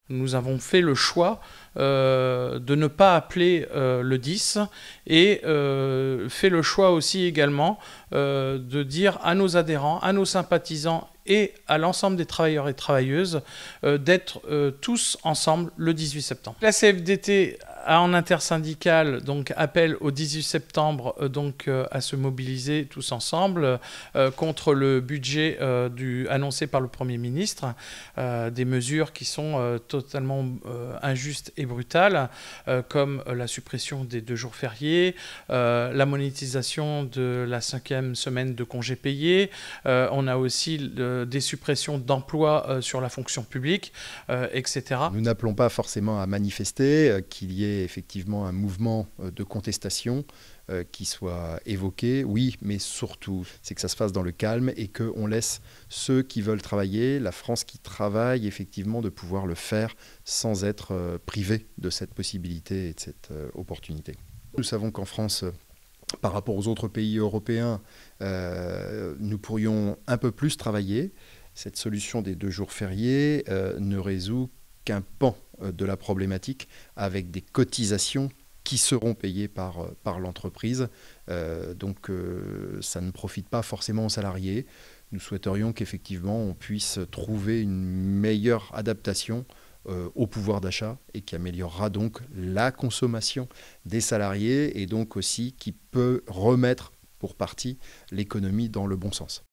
Nous avons fait le choix de ne pas appeler le 10 et fait le choix aussi également de dire à nos adhérents, à nos sympathisants et à l'ensemble des travailleurs et travailleuses d'être tous ensemble le 18 septembre. La CFDT en intersyndicale donc appelle au 18 septembre à se mobiliser tous ensemble contre le budget annoncé par le Premier ministre, des mesures qui sont totalement injustes et brutales, comme la suppression des 2 jours fériés, la monétisation de la 5e semaine de congés payés. On a aussi des suppressions d'emplois sur la fonction publique, etc. Nous n'appelons pas forcément à manifester, qu'il y ait effectivement un mouvement de contestation qui soit évoqué, oui, mais surtout, c'est que ça se fasse dans le calme et qu'on laisse ceux qui veulent travailler, la France qui travaille, effectivement, de pouvoir le faire sans être privé de cette possibilité et de cette opportunité. Nous savons qu'en France, par rapport aux autres pays européens, nous pourrions un peu plus travailler. Cette solution des 2 jours fériés ne résout qu'un pan de la problématique avec des cotisations qui seront payées par l'entreprise. Ça ne profite pas forcément aux salariés. Nous souhaiterions qu'effectivement on puisse trouver une meilleure adaptation au pouvoir d'achat et qui améliorera donc la consommation des salariés et donc aussi qui peut remettre pour partie l'économie dans le bon sens.